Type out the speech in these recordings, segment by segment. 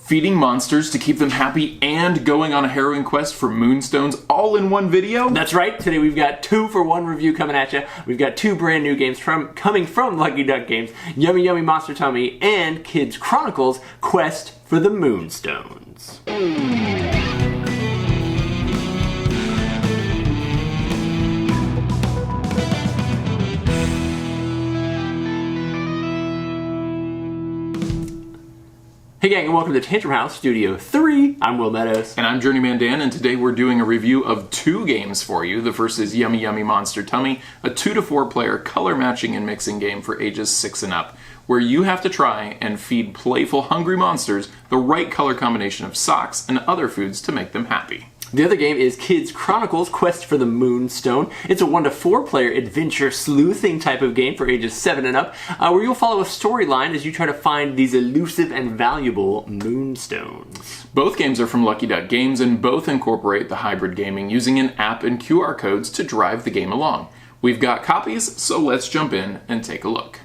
feeding monsters to keep them happy, and going on a harrowing quest for Moonstones all in one video? That's right. Today we've got 2-for-1 review coming at you. We've got 2 brand new games coming from Lucky Duck Games, Yummy Yummy Monster Tummy and Kids Chronicles Quest for the Moonstones. Hey gang, and welcome to Tantrum House Studio 3. I'm Will Meadows. And I'm Journeyman Dan, and today we're doing a review of 2 games for you. The first is Yummy Yummy Monster Tummy, a 2 to 4 player color matching and mixing game for ages 6 and up, where you have to try and feed playful, hungry monsters the right color combination of socks and other foods to make them happy. The other game is Kids Chronicles Quest for the Moonstone. It's a 1 to 4 player adventure sleuthing type of game for ages 7 and up, where you'll follow a storyline as you try to find these elusive and valuable Moonstones. Both games are from Lucky Duck Games, and both incorporate the hybrid gaming using an app and QR codes to drive the game along. We've got copies, so let's jump in and take a look.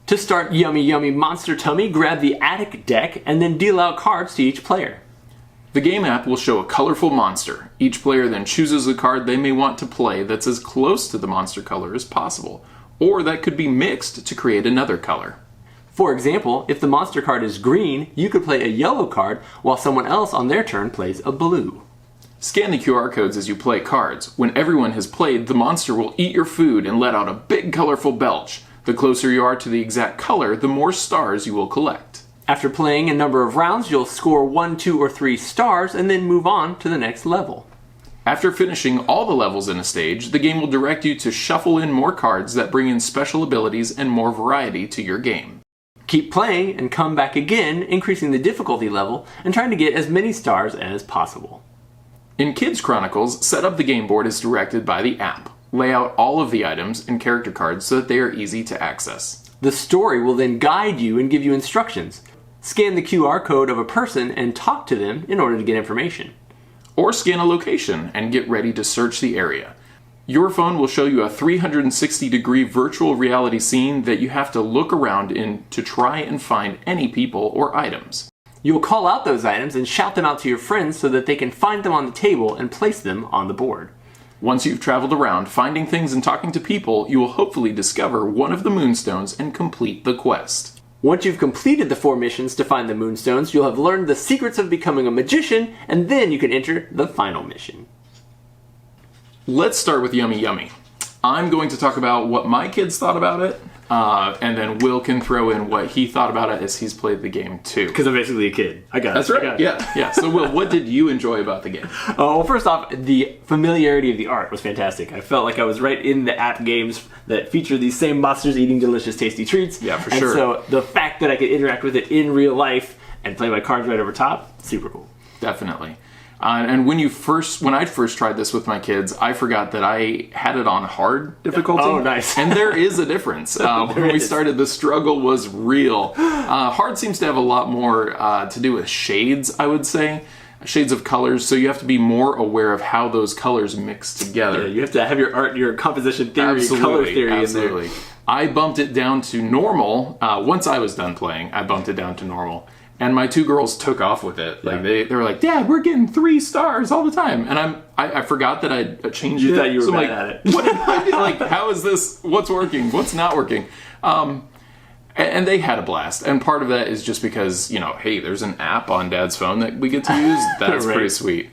To start Yummy Yummy Monster Tummy, grab the attic deck and then deal out cards to each player. The game app will show a colorful monster. Each player then chooses a card they may want to play that's as close to the monster color as possible, or that could be mixed to create another color. For example, if the monster card is green, you could play a yellow card while someone else on their turn plays a blue. Scan the QR codes as you play cards. When everyone has played, the monster will eat your food and let out a big colorful belch. The closer you are to the exact color, the more stars you will collect. After playing a number of rounds, you'll score 1, 2, or 3 stars and then move on to the next level. After finishing all the levels in a stage, the game will direct you to shuffle in more cards that bring in special abilities and more variety to your game. Keep playing and come back again, increasing the difficulty level and trying to get as many stars as possible. In Kids Chronicles, set up the game board as directed by the app. Lay out all of the items and character cards so that they are easy to access. The story will then guide you and give you instructions. Scan the QR code of a person and talk to them in order to get information. Or scan a location and get ready to search the area. Your phone will show you a 360-degree virtual reality scene that you have to look around in to try and find any people or items. You'll call out those items and shout them out to your friends so that they can find them on the table and place them on the board. Once you've traveled around, finding things and talking to people, you will hopefully discover one of the Moonstones and complete the quest. Once you've completed the 4 missions to find the Moonstones, you'll have learned the secrets of becoming a magician, and then you can enter the final mission. Let's start with Yummy Yummy. I'm going to talk about what my kids thought about it, and then Will can throw in what he thought about it as he's played the game too. Because I'm basically a kid. I got it. That's right. Yeah. So Will, what did you enjoy about the game? Oh, well, first off, the familiarity of the art was fantastic. I felt like I was right in the app games that feature these same monsters eating delicious, tasty treats. Yeah, for sure. And so the fact that I could interact with it in real life and play my cards right over top, super cool. Definitely. And when I first tried this with my kids, I forgot that I had it on hard difficulty. Oh, nice. And there is a difference. When we started, the struggle was real. Hard seems to have a lot more to do with shades, I would say. Shades of colors, so you have to be more aware of how those colors mix together. Yeah, you have to have your composition theory, color theory in there. I bumped it down to normal. Once I was done playing, I bumped it down to normal. And my 2 girls took off with it. Like they were like, "Dad, we're getting 3 stars all the time." And I forgot that I changed it. You thought you were so bad at it. What did I do? Like, how is this? What's working? What's not working? And they had a blast. And part of that is just because, hey, there's an app on Dad's phone that we get to use. That's right. Pretty sweet.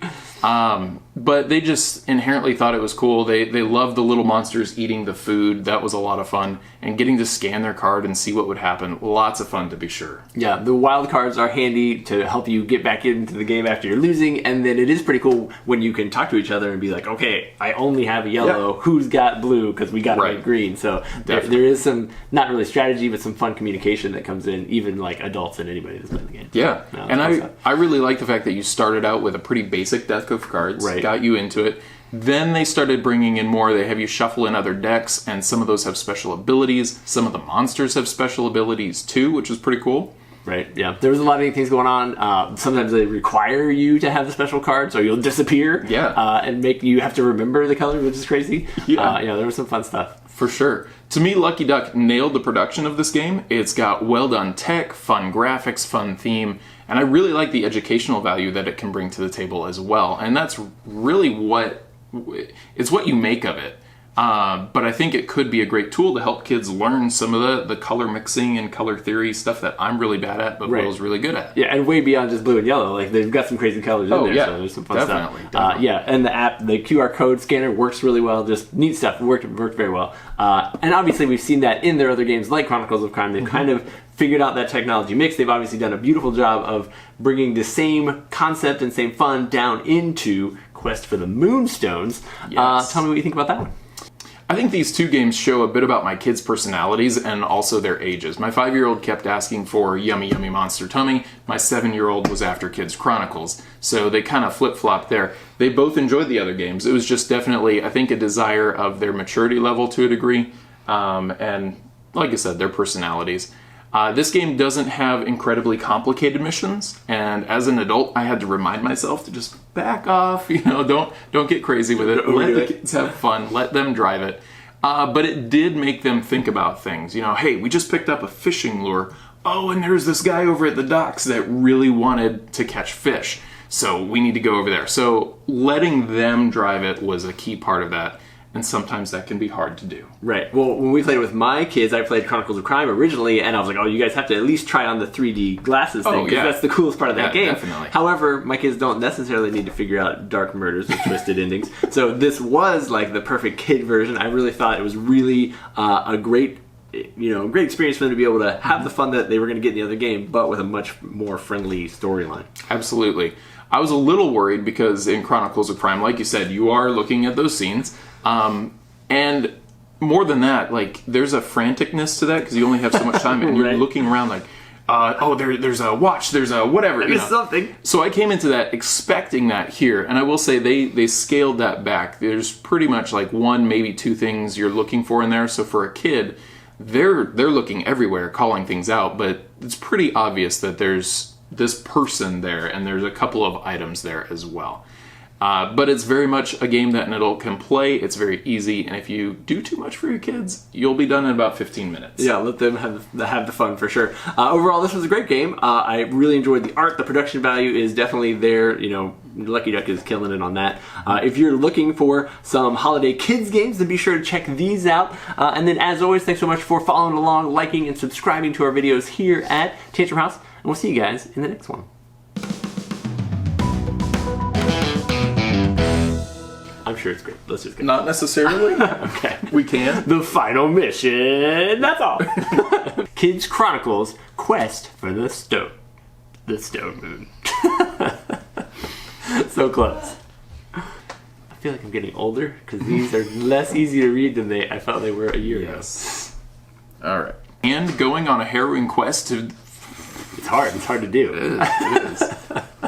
But they just inherently thought it was cool. They loved the little monsters eating the food. That was a lot of fun. And getting to scan their card and see what would happen. Lots of fun, to be sure. Yeah, the wild cards are handy to help you get back into the game after you're losing. And then it is pretty cool when you can talk to each other and be like, okay, I only have a yellow. Yeah. Who's got blue? Because we got to make green. So there is some, not really strategy, but some fun communication that comes in, even like adults and anybody that's playing the game. Yeah, and I really like the fact that you started out with a pretty basic deck of cards. Right. Got you into it. Then they started bringing in more. They have you shuffle in other decks, and some of those have special abilities. Some of the monsters have special abilities too, which is pretty cool. Right, yeah. There was a lot of neat things going on. Sometimes they require you to have the special card, so you'll disappear. Yeah. And make you have to remember the color, which is crazy. Yeah. There was some fun stuff. For sure. To me, Lucky Duck nailed the production of this game. It's got well done tech, fun graphics, fun theme, and I really like the educational value that it can bring to the table as well. And that's really what you make of it. But I think it could be a great tool to help kids learn some of the color mixing and color theory stuff that I'm really bad at, but Will's really good at. Yeah, and way beyond just blue and yellow. Like, they've got some crazy colors in there, yeah. so there's some fun Definitely. stuff. Yeah, and the app, the QR code scanner works really well. Just neat stuff. Worked very well. And obviously, we've seen that in their other games, like Chronicles of Crime. They've kind of figured out that technology mix. They've obviously done a beautiful job of bringing the same concept and same fun down into Quest for the Moonstones. Yes. Tell me what you think about that one. I think these two games show a bit about my kids' personalities and also their ages. My 5-year-old kept asking for Yummy Yummy Monster Tummy. My 7-year-old was after Kids Chronicles. So they kind of flip-flopped there. They both enjoyed the other games. It was just definitely, I think, a desire of their maturity level to a degree. And like I said, their personalities. This game doesn't have incredibly complicated missions, and as an adult, I had to remind myself to just back off. Don't get crazy with it. Let the kids have fun. Let them drive it. But it did make them think about things. Hey, we just picked up a fishing lure. Oh, and there's this guy over at the docks that really wanted to catch fish, so we need to go over there. So letting them drive it was a key part of that. And sometimes that can be hard to do. Right. Well, when we played it with my kids, I played Chronicles of Crime originally, and I was like, oh, you guys have to at least try on the 3D glasses thing, because that's the coolest part of that game. Definitely. However, my kids don't necessarily need to figure out dark murders or twisted endings. So this was like the perfect kid version. I really thought it was really a great experience for them to be able to have the fun that they were going to get in the other game, but with a much more friendly storyline. Absolutely. I was a little worried because in Chronicles of Crime, like you said, you are looking at those scenes. And more than that, like, there's a franticness to that because you only have so much time and you're looking around like, there's a watch, there's a whatever. There's something. So I came into that expecting that here, and I will say they scaled that back. There's pretty much like one, maybe two things you're looking for in there. So for a kid, they're looking everywhere, calling things out, but it's pretty obvious that there's this person there, and there's a couple of items there as well. But it's very much a game that an adult can play. It's very easy, and if you do too much for your kids, you'll be done in about 15 minutes. Yeah, let them have the fun for sure. Overall, this was a great game. I really enjoyed the art. The production value is definitely there. Lucky Duck is killing it on that. If you're looking for some holiday kids games, then be sure to check these out. And then, as always, thanks so much for following along, liking, and subscribing to our videos here at Tantrum House. And we'll see you guys in the next one. I'm sure it's great. Let's just go. Not necessarily. Okay. We can. The final mission. That's all. Kids Chronicles Quest for the Stone. The Stone Moon. So close. I feel like I'm getting older because these are less easy to read than I felt they were a year ago. All right. And going on a harrowing quest to... It's hard. It's hard to do. It is.